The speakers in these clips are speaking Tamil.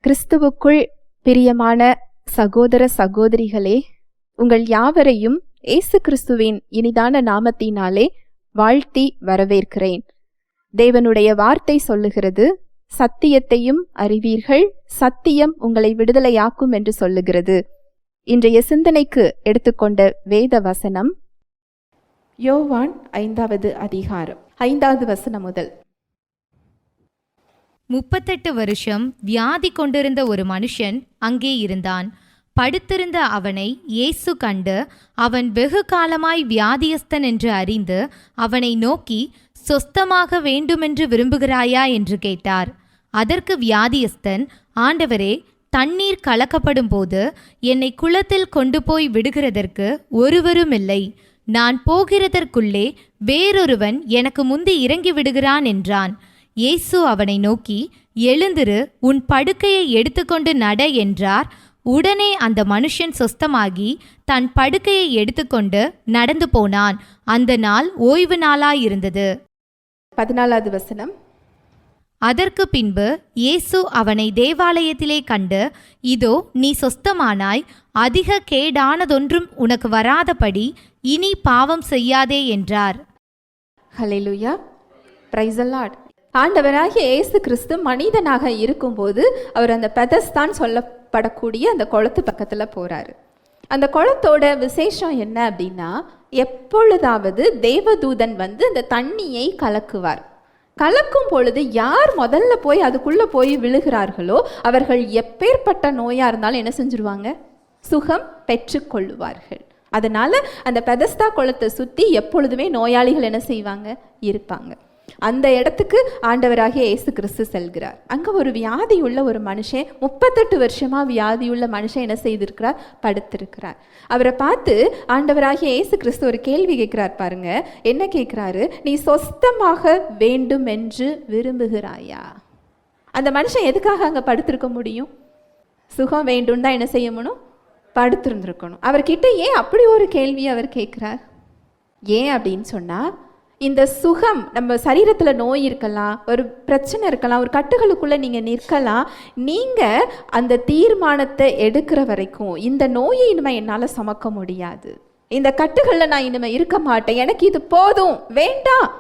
கிறிஸ்துவுக்குள் பிரியமான சகோதர சகோதரிகளே, உங்கள் யாவரையும் இயேசு கிறிஸ்துவின் இனிதான நாமத்தினாலே வாழ்த்தி வரவேற்கிறேன். தேவனுடைய வார்த்தை சொல்லுகிறது, சத்தியத்தையும் அறிவீர்கள், சத்தியம் உங்களை விடுதலையாக்கும் என்று சொல்லுகிறது. இன்றைய சிந்தனைக்கு எடுத்துக்கொண்ட வேத வசனம் யோவான் 5வது அதிகாரம் 5வது வசனம் முதல். 38 வருஷம் வியாதி கொண்டிருந்த ஒரு மனுஷன் அங்கே இருந்தான். படுத்திருந்த அவனை இயேசு கண்டு, அவன் வெகு காலமாய் வியாதியஸ்தன் என்று அறிந்து அவனை நோக்கி, சொஸ்தமாக வேண்டுமென்று விரும்புகிறாயா என்று கேட்டார். அதற்கு வியாதியஸ்தன், ஆண்டவரே, தண்ணீர் கலக்கப்படும் போது என்னை குளத்தில் கொண்டு போய் விடுகிறதற்கு ஒருவருமில்லை. நான் போகிறதற்குள்ளே வேறொருவன் எனக்கு முந்தி இறங்கி விடுகிறான் என்றான். இயேசு அவனை நோக்கி, எழுந்திரு, உன் படுக்கையை எடுத்துக்கொண்டு நட என்றார். உடனே அந்த மனுஷன் சொஸ்தமாகி தன் படுக்கையை எடுத்துக்கொண்டு நடந்து போனான். அந்த நாள் ஓய்வு நாளாயிருந்தது. 14வது வசனம். அதற்கு பின்பு இயேசு அவனை தேவாலயத்திலே கண்டு, இதோ நீ சொஸ்தமானாய், அதிக கேடானதொன்றும் உனக்கு வராதபடி இனி பாவம் செய்யாதே என்றார். ஹல்லேலூயா, பிரைஸ் தி லார்ட். ஆண்டவராகிய இயேசு கிறிஸ்து மனிதனாக இருக்கும்போது அவர் அந்த பெதஸ்தான் சொல்லப்படக்கூடிய அந்த குளத்து பக்கத்தில் போகிறாரு. அந்த குளத்தோட விசேஷம் என்ன அப்படின்னா, எப்பொழுதாவது தேவதூதன் வந்து அந்த தண்ணியை கலக்குவார். கலக்கும் பொழுது யார் முதல்ல போய் அதுக்குள்ளே போய் விழுகிறார்களோ அவர்கள் எப்பேற்பட்ட நோயாக இருந்தாலும் என்ன செஞ்சுருவாங்க, சுகம் பெற்றுக்கொள்ளுவார்கள். அதனால் அந்த பெதஸ்தா குளத்தை சுற்றி எப்பொழுதுமே நோயாளிகள் என்ன செய்வாங்க, இருப்பாங்க. அந்த இடத்துக்கு ஆண்டவராகிய இயேசு கிறிஸ்து செல்கிறார். அங்கே ஒரு வியாதியுள்ள ஒரு மனுஷன், 38 வருஷமாக வியாதியுள்ள மனுஷன் என்ன செய்திருக்கிறார், படுத்திருக்கிறார். அவரை பார்த்து ஆண்டவராகிய இயேசு கிறிஸ்து ஒரு கேள்வி கேட்கிறார். பாருங்க, என்ன கேட்குறாரு, நீ சொஸ்தமாக வேண்டும் என்று விரும்புகிறாயா? அந்த மனுஷன் எதுக்காக அங்கே படுத்திருக்க முடியும்? சுகம் வேண்டும் தான் என்ன செய்யணும், படுத்திருந்திருக்கணும். அவர்கிட்ட ஏன் அப்படி ஒரு கேள்வி அவர் கேட்குறார்? ஏன் அப்படின்னு சொன்னால், இந்த சுகம், நம்ம சரீரத்தில் நோய் இருக்கலாம், ஒரு பிரச்சனை இருக்கலாம், ஒரு கட்டுகளுக்குள்ளே நீங்கள் நிற்கலாம். நீங்கள் அந்த தீர்மானத்தை எடுக்கிற வரைக்கும் இந்த நோயை இனிமேல் என்னால் சுமக்க முடியாது, இந்த கட்டுகளில் நான் இனிமேல் இருக்க மாட்டேன், எனக்கு இது போதும், வேண்டாம்,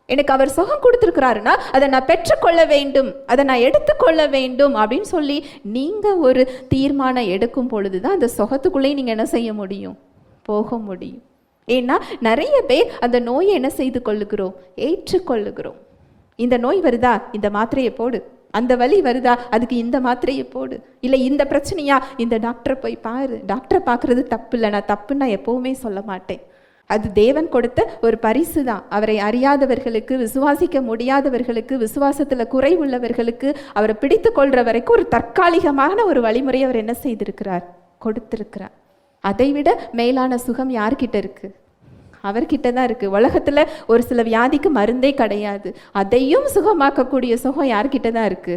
எனக்கு அவர் சுகம் கொடுத்துருக்கிறாருன்னா அதை நான் பெற்றுக்கொள்ள வேண்டும், அதை நான் எடுத்துக்கொள்ள வேண்டும் அப்படின்னு சொல்லி நீங்கள் ஒரு தீர்மானம் எடுக்கும் பொழுது தான் அந்த சுகத்துக்குள்ளேயே நீங்கள் என்ன செய்ய முடியும், போக முடியும். ஏன்னா நிறைய பேர் அந்த நோயை என்ன செய்து கொள்ளுகிறோம், ஏற்றுக்கொள்ளுகிறோம். இந்த நோய் வருதா, இந்த மாத்திரையை போடு, அந்த வலி வருதா, அதுக்கு இந்த மாத்திரையை போடு, இல்லை இந்த பிரச்சனையா, இந்த டாக்டரை போய் பாரு. டாக்டரை பார்க்குறது தப்பு இல்லை, நான் தப்புன்னு நான் எப்போவுமே சொல்ல மாட்டேன். அது தேவன் கொடுத்த ஒரு பரிசு தான். அவரை அறியாதவர்களுக்கு, விசுவாசிக்க முடியாதவர்களுக்கு, விசுவாசத்தில் குறைவுள்ளவர்களுக்கு அவரை பிடித்து கொள்கிற வரைக்கும் ஒரு தற்காலிகமான ஒரு வழிமுறை அவர் என்ன செய்திருக்கிறார், கொடுத்திருக்கிறார். அதை விட மேலான சுகம் யார்கிட்ட இருக்கு? அவர்கிட்ட தான் இருக்கு. உலகத்துல ஒரு சில வியாதிக்கு மருந்தே கிடையாது, அதையும் சுகமாக்கக்கூடிய சுகம் யார்கிட்ட தான் இருக்கு?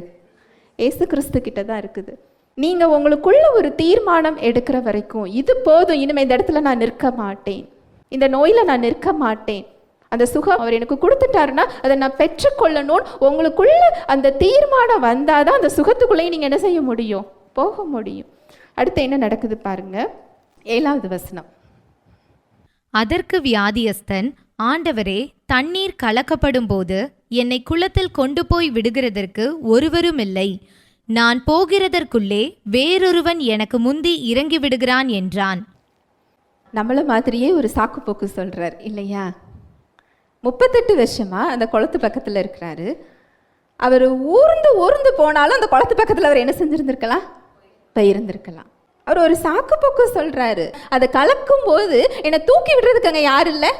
இயேசு கிறிஸ்து கிட்ட தான் இருக்குது. நீங்க உங்களுக்குள்ள ஒரு தீர்மானம் எடுக்கிற வரைக்கும், இது போதும், இனிமே இந்த இடத்துல நான் நிற்க மாட்டேன், இந்த நோயில நான் நிற்க மாட்டேன், அந்த சுகம் அவர் எனக்கு கொடுத்துட்டாருன்னா அதை நான் பெற்றுக்கொள்ளணும், உங்களுக்குள்ள அந்த தீர்மானம் வந்தாதான் அந்த சுகத்துக்குள்ளேயே நீங்க என்ன செய்ய முடியும், போக முடியும். அடுத்து என்ன நடக்குது பாருங்க, 7வது வசனம். அதற்கு வியாதியஸ்தன், ஆண்டவரே, தண்ணீர் கலக்கப்படும் போது என்னை குளத்தில் கொண்டு போய் விடுகிறதற்கு ஒருவருமில்லை. நான் போகிறதற்குள்ளே வேறொருவன் எனக்கு முந்தி இறங்கி விடுகிறான் என்றான். நம்மள மாதிரியே ஒரு சாக்கு போக்கு சொல்றார் இல்லையா? 38 வருஷமா அந்த குளத்து பக்கத்தில் இருக்கிறாரு. அவர் ஊர்ந்து ஊர்ந்து போனாலும் அந்த குளத்து பக்கத்தில் அவர் என்ன செஞ்சிருந்திருக்கலாம், போயிருந்திருக்கலாம். அவர் ஒரு சாக்கு போக்கு சொல்றாரு. அதை கலக்கும் போது என்னை தூக்கி விடுறதுக்கு அங்கே யார் இல்லை,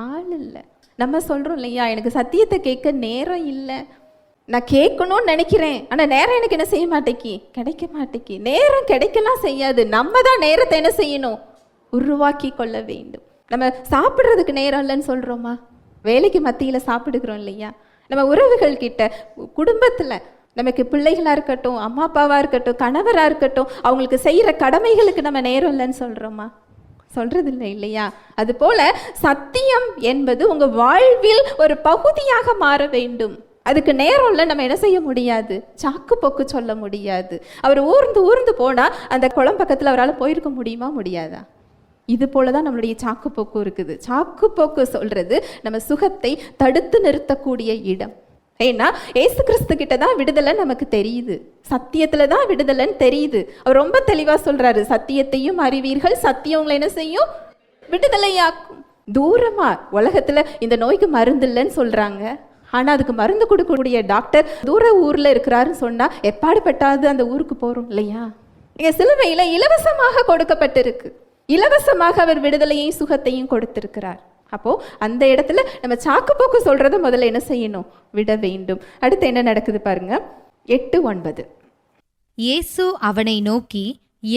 ஆள் இல்லை. நம்ம சொல்றோம் இல்லையா, எனக்கு சத்தியத்தை கேட்க நேரம் இல்லை, நான் கேட்கணும்னு நினைக்கிறேன், ஆனால் நேரம் எனக்கு என்ன செய்ய மாட்டேக்கி, கிடைக்க மாட்டேக்கி. நேரம் கிடைக்கலாம் செய்யாது, நம்ம தான் நேரத்தை என்ன செய்யணும், உருவாக்கி கொள்ள வேண்டும். நம்ம சாப்பிட்றதுக்கு நேரம் இல்லைன்னு சொல்கிறோமா? வேலைக்கு மத்தியில் சாப்பிடுகிறோம் இல்லையா? நம்ம உறவுகள் கிட்ட, குடும்பத்தில் நமக்கு பிள்ளைகளாக இருக்கட்டும், அம்மா அப்பாவாக இருக்கட்டும், கணவராக இருக்கட்டும், அவங்களுக்கு செய்கிற கடமைகளுக்கு நம்ம நேரம் இல்லைன்னு சொல்கிறோமா? சொல்கிறதில்லை இல்லையா? அதுபோல் சத்தியம் என்பது உங்கள் வாழ்வில் ஒரு பகுதியாக மாற வேண்டும். அதுக்கு நேரம்ல நம்ம என்ன செய்ய முடியாது, சாக்கு போக்கு சொல்ல முடியாது. அவர் ஊர்ந்து ஊர்ந்து போனா அந்த குளம் பக்கத்தில் அவரால் போயிருக்க முடியுமா, முடியாதா? இது போலதான் நம்மளுடைய சாக்கு போக்கு இருக்குது. சாக்கு போக்கு சொல்றது நம்ம சுகத்தை தடுத்து நிறுத்தக்கூடிய இடம். ஏன்னா ஏசு கிறிஸ்து கிட்ட தான் விடுதலை நமக்கு தெரியுது, சத்தியத்துல தான் விடுதலைன்னு தெரியுது. அவர் ரொம்ப தெளிவா சொல்றாரு, சத்தியத்தையும் அறிவீர்கள், சத்தியம் உங்களை என்ன செய்யும், விடுதலையாக்கும். தூரமா உலகத்துல இந்த நோய்க்கு மருந்து இல்லைன்னு சொல்றாங்க, ஆனா அதுக்கு மருந்து கொடுக்கக்கூடிய டாக்டர் தூர ஊர்ல இருக்கிறாருன்னு சொன்னா எப்பாடுபட்டாது அந்த ஊருக்கு போறோம் இல்லையா? இங்க சிலுவையில இலவசமாக கொடுக்கப்பட்டிருக்கு, இலவசமாக அவர் விடுதலையையும் சுகத்தையும் கொடுத்திருக்கிறார். அப்போ அந்த இடத்துல நம்ம சாக்கு போக்கு சொல்றத முதல்ல என்ன செய்யணும், விட வேண்டும். அடுத்து என்ன நடக்குது பாருங்க, 8:9. இயேசு அவனை நோக்கி,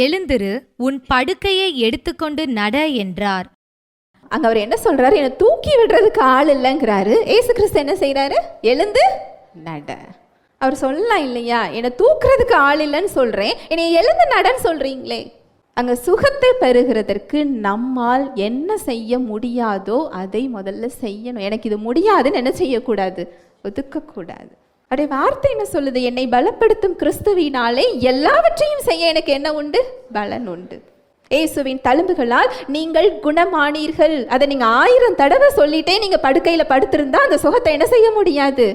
எழுந்திரு, உன் படுக்கையை எடுத்துக்கொண்டு நட என்றார். அங்க அவர் என்ன சொல்றாரு, என்னை தூக்கி விடுறதுக்கு ஆள் இல்லைங்கிறாரு. ஏசு கிறிஸ்து என்ன செய்யறாரு, எழுந்து நட. அவர் சொல்லலாம் இல்லையா, என்னை தூக்குறதுக்கு ஆள் இல்லைன்னு சொல்றேன், என்னை எழுந்து நடன்னு சொல்றீங்களே. அங்க சுகத்தை பெறுகிறதற்கு நம்மால் என்ன செய்ய முடியாதோ அதை முதல்ல செய்யணும். எனக்கு இது முடியாதுன்னு என்ன செய்யக்கூடாது, ஒதுக்கக்கூடாது. அப்படியே வார்த்தை என்ன சொல்லுது, என்னை பலப்படுத்தும் கிறிஸ்துவினாலே எல்லாவற்றையும் செய்ய எனக்கு என்ன உண்டு, பலன் உண்டு. இயேசுவின் தழும்புகளால் நீங்கள் குணமானீர்கள். அதை நீங்க 1000 தடவை சொல்லிட்டே நீங்க படுக்கையில படுத்திருந்தா அந்த சுகத்தை என்ன செய்ய முடியாது,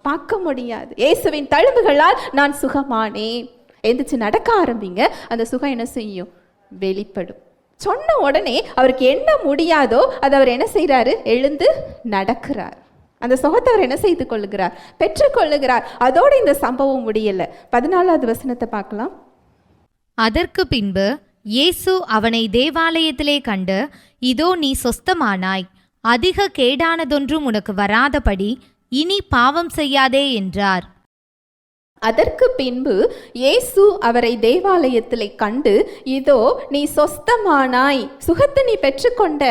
பார்க்க முடியாது. இயேசுவின் தழும்புகளால் நான் சுகமானேன். எந்திரிச்சு நடக்க ஆரம்பிங்க, அந்த சுகம் என்ன செய்யும், வெளிப்படும். சொன்ன உடனே அவருக்கு என்ன முடியாதோ அதை அவர் என்ன செய்யறாரு, எழுந்து நடக்கிறார். அந்த சுகத்தை அவர் என்ன செய்து கொள்ளுகிறார், பெற்றுக்கொள்ளுகிறார். அதோடு இந்த சம்பவம் முடியல. 14வது வசனத்தை பார்க்கலாம். அதற்கு பின்பு இயேசு அவனை தேவாலயத்திலே கண்டு, இதோ நீ சொஸ்தமானாய், அதிக கேடானதொன்றும் உனக்கு வராதபடி இனி பாவம் செய்யாதே என்றார். அதற்கு பின்பு இயேசு அவரை தேவாலயத்திலே கண்டு, இதோ நீ சொஸ்தமானாய், சுகத்தை நீ பெற்றுக்கொண்ட,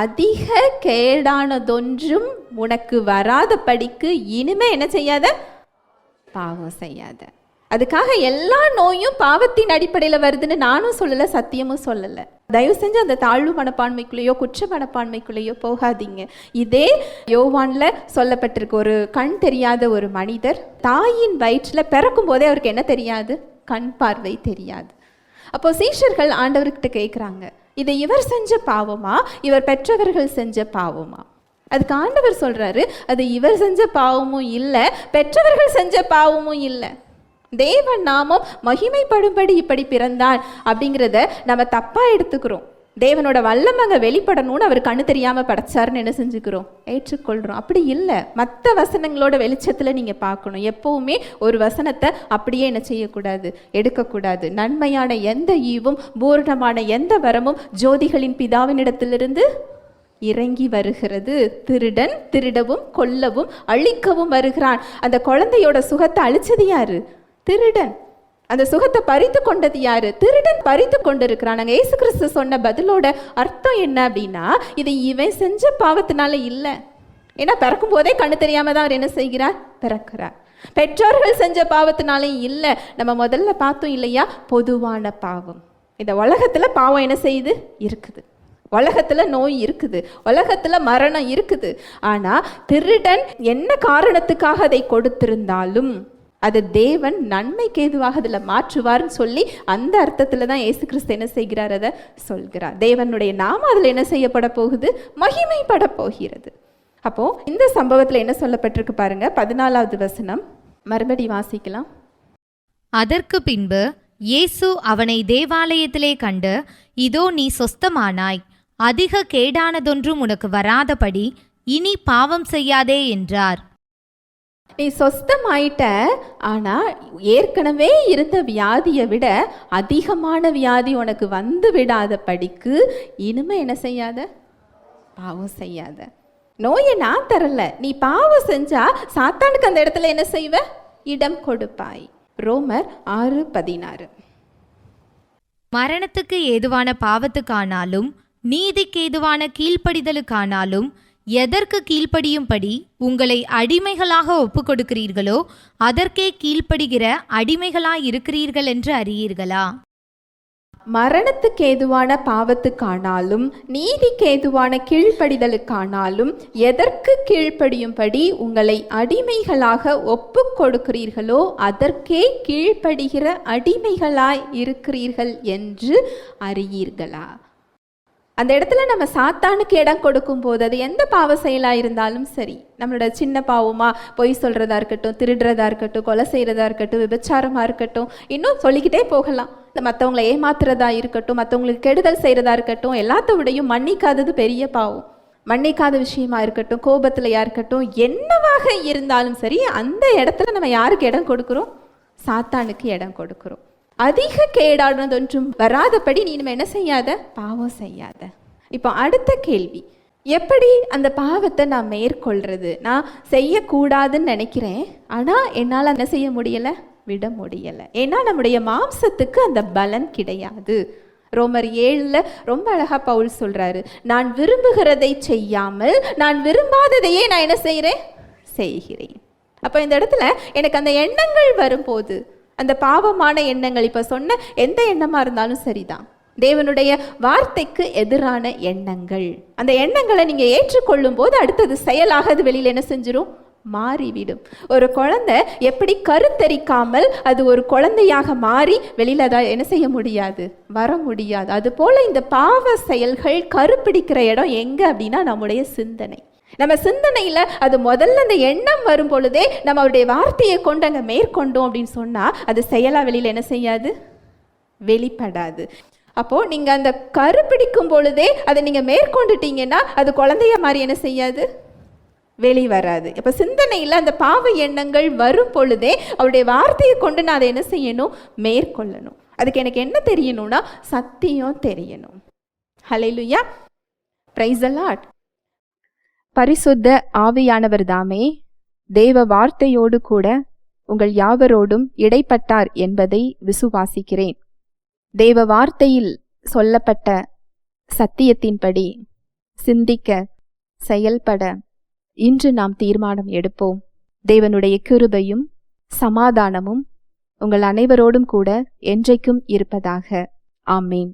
அதிக கேடானதொன்றும் உனக்கு வராதபடிக்கு இனிமே என்ன செய்யாத, பாவம் செய்யாத. அதுக்காக எல்லா நோயும் பாவத்தின் அடிப்படையில் வருதுன்னு நானும் சொல்லலை, சத்தியமும் சொல்லலை. தயவு செஞ்சு அந்த தாழ்வு மனப்பான்மைக்குள்ளேயோ குற்ற மனப்பான்மைக்குள்ளேயோ போகாதீங்க. இதே யோவான்ல சொல்லப்பட்டிருக்கு, ஒரு கண் தெரியாத ஒரு மனிதர் தாயின் வயிற்றில் பிறக்கும் போதே அவருக்கு என்ன தெரியாது, கண் பார்வை தெரியாது. அப்போ சீஷர்கள் ஆண்டவர்கிட்ட கேட்குறாங்க, இதை இவர் செஞ்ச பாவமா, இவர் பெற்றவர்கள் செஞ்ச பாவமா? அதுக்கு ஆண்டவர் சொல்றாரு, அது இவர் செஞ்ச பாவமும் இல்லை, பெற்றவர்கள் செஞ்ச பாவமும் இல்லை. தேவன் நாமம் மகிமைப்படும்படி இப்படி பிறந்தான் அப்படிங்கிறத நம்ம தப்பா எடுத்துக்கிறோம். தேவனோட வல்லமங்க வெளிப்படணும்னு அவர் கண்ணு தெரியாம படைச்சாருன்னு என்ன செஞ்சுக்கிறோம், ஏற்றுக்கொள்றோம். அப்படி இல்லை, மற்ற வசனங்களோட வெளிச்சத்துல நீங்க பார்க்கணும். எப்பவுமே ஒரு வசனத்தை அப்படியே என்ன செய்யக்கூடாது, எடுக்கக்கூடாது. நன்மையான எந்த ஈவும் பூரணமான எந்த வரமும் ஜோதிகளின் பிதாவினிடத்திலிருந்து இறங்கி வருகிறது. திருடன் திருடவும் கொல்லவும் அழிக்கவும் வருகிறான். அந்த குழந்தையோட சுகத்தை அழிச்சது யாரு, திருடன். அந்த சுகத்தை பறித்து கொண்டது யாரு, திருடன் பறித்து கொண்டிருக்கிறான். நாங்கள் இயேசு கிறிஸ்து சொன்ன பதிலோட அர்த்தம் என்ன அப்படின்னா, இது இவன் செஞ்ச பாவத்தினால இல்லை. ஏன்னா பிறக்கும் போதே கண்ணு தெரியாம தான் அவர் என்ன செய்கிறார், பிறக்கிறார். பெற்றோர்கள் செஞ்ச பாவத்தினாலையும் இல்லை. நம்ம முதல்ல பார்த்தோம் இல்லையா, பொதுவான பாவம். இந்த உலகத்துல பாவம் என்ன செய்யுது, இருக்குது. உலகத்துல நோய் இருக்குது, உலகத்துல மரணம் இருக்குது. ஆனா திருடன் என்ன காரணத்துக்காக அதை கொடுத்திருந்தாலும் அது தேவன் நன்மைக்கு ஏதுவாக அதில் மாற்றுவார்னு சொல்லி அந்த அர்த்தத்தில் தான் இயேசு கிறிஸ்து என்ன செய்கிறார், அதை சொல்கிறார். தேவனுடைய நாமம் அதில் என்ன செய்யப்பட போகுது, மகிமைப்பட போகிறது. அப்போ இந்த சம்பவத்தில் என்ன சொல்லப்பட்டிருக்கு பாருங்க, 14வது வசனம் மறுபடி வாசிக்கலாம். அதற்கு பின்பு இயேசு அவனை தேவாலயத்திலே கண்டு, இதோ நீ சொஸ்தமானாய், அதிக கேடானதொன்றும் உனக்கு வராதபடி இனி பாவம் செய்யாதே என்றார். நீ சொஸ்தமாயிட்ட, ஆனா ஏற்கனவே இருந்த வியாதியை விட அதிகமான வியாதி உனக்கு வந்து விடாத படிக்கு இனிமே என்ன செய்யாத, பாவம் செய்யாத. நோயை நான் தரல, நீ பாவம் செஞ்சா சாத்தானுக்கு அந்த இடத்துல என்ன செய்வ, இடம் கொடுப்பாய். ரோமர் 6:16. மரணத்துக்கு ஏதுவான பாவத்துக்கானாலும் நீதிக்கு ஏதுவான கீழ்ப்படிதலுக்கானாலும் எதற்கு கீழ்ப்படியும்படி உங்களை அடிமைகளாக ஒப்புக் கொடுக்கிறீர்களோ அதற்கே கீழ்ப்படுகிற அடிமைகளாய் இருக்கிறீர்கள் என்று அறியீர்களா? மரணத்துக்கு ஏதுவான பாவத்துக்கானாலும் நீதிக்கு ஏதுவான கீழ்ப்படிதலுக்கானாலும் எதற்கு கீழ்ப்படியும்படி உங்களை அடிமைகளாக ஒப்பு கொடுக்கிறீர்களோ அதற்கே கீழ்ப்படுகிற அடிமைகளாய் இருக்கிறீர்கள் என்று அறியீர்களா? அந்த இடத்துல நம்ம சாத்தானுக்கு இடம் கொடுக்கும் போது அது எந்த பாவ செயலாக இருந்தாலும் சரி, நம்மளோட சின்ன பாவமா பொய் சொல்கிறதா இருக்கட்டும், திருடுறதா இருக்கட்டும், கொலை செய்கிறதா இருக்கட்டும், விபச்சாரமாக இருக்கட்டும், இன்னும் சொல்லிக்கிட்டே போகலாம். மற்றவங்களை ஏமாத்துறதா இருக்கட்டும், மற்றவங்களுக்கு கெடுதல் செய்கிறதா இருக்கட்டும், எல்லாத்த விடையும் மன்னிக்காதது பெரிய பாவம். மன்னிக்காத விஷயமா இருக்கட்டும், கோபத்திலையா இருக்கட்டும், என்னவாக இருந்தாலும் சரி, அந்த இடத்துல நம்ம யாருக்கு இடம் கொடுக்குறோம்? சாத்தானுக்கு இடம் கொடுக்குறோம். அதிக கேடானதொன்றும் வராதபடி நீ நம்ம என்ன செய்யாத? பாவம் செய்யாத. இப்போ அடுத்த கேள்வி, எப்படி அந்த பாவத்தை நான் மேற்கொள்றது? நான் செய்யக்கூடாதுன்னு நினைக்கிறேன், ஆனால் என்னால் என்ன செய்ய முடியலை? விட முடியலை. ஏன்னா நம்முடைய மாம்சத்துக்கு அந்த பலன் கிடையாது. ரோமர் 7 ரொம்ப அழகா பவுல் சொல்றாரு, நான் விரும்புகிறதை செய்யாமல் நான் விரும்பாததையே நான் என்ன செய்கிறேன்? செய்கிறேன். அப்போ இந்த இடத்துல எனக்கு அந்த எண்ணங்கள் வரும்போது, அந்த பாவமான எண்ணங்கள், இப்போ சொன்ன எந்த எண்ணமாக இருந்தாலும் சரிதான், தேவனுடைய வார்த்தைக்கு எதிரான எண்ணங்கள், அந்த எண்ணங்களை நீங்கள் ஏற்றுக்கொள்ளும் போது அடுத்தது செயலாக அது வெளியில் என்ன செஞ்சிடும்? மாறிவிடும். ஒரு குழந்தை எப்படி கருத்தரிக்காமல் அது ஒரு குழந்தையாக மாறி வெளியில் அதை என்ன செய்ய முடியாது? வர முடியாது. அதுபோல் இந்த பாவ செயல்கள் கருப்பிடிக்கிற இடம் எங்கே அப்படின்னா நம்முடைய சிந்தனை. நம்ம சிந்தனையில் அது முதல்ல அந்த எண்ணம் வரும் பொழுதே நம்ம அவருடைய வார்த்தையை கொண்டு அங்கே மேற்கொண்டோம் அப்படின்னு சொன்னால் அது செயலாக வெளியில் என்ன செய்யாது? வெளிப்படாது. அப்போது நீங்கள் அந்த கருப்பிடிக்கும் பொழுதே அதை நீங்கள் மேற்கொண்டுட்டீங்கன்னா அது குழந்தைய மாதிரி என்ன செய்யாது? வெளிவராது. இப்போ சிந்தனையில் அந்த பாவ எண்ணங்கள் வரும் பொழுதே அவருடைய வார்த்தையை கொண்டு நான் அதை என்ன செய்யணும்? மேற்கொள்ளணும். அதுக்கு எனக்கு என்ன தெரியணும்னா சத்தியம் தெரியணும். ஹல்லேலூயா, பிரைஸ் தி லார்ட். பரிசுத்த ஆவியானவர் தாமே தேவ வார்த்தையோடு கூட உங்கள் யாவரோடும் இடைப்பட்டார் என்பதை விசுவாசிக்கிறேன். தேவ வார்த்தையில் சொல்லப்பட்ட சத்தியத்தின்படி சிந்திக்க, செயல்பட இன்று நாம் தீர்மானம் எடுப்போம். தேவனுடைய கிருபையும் சமாதானமும் உங்கள் அனைவரோடும் கூட என்றைக்கும் இருப்பதாக. ஆமேன்.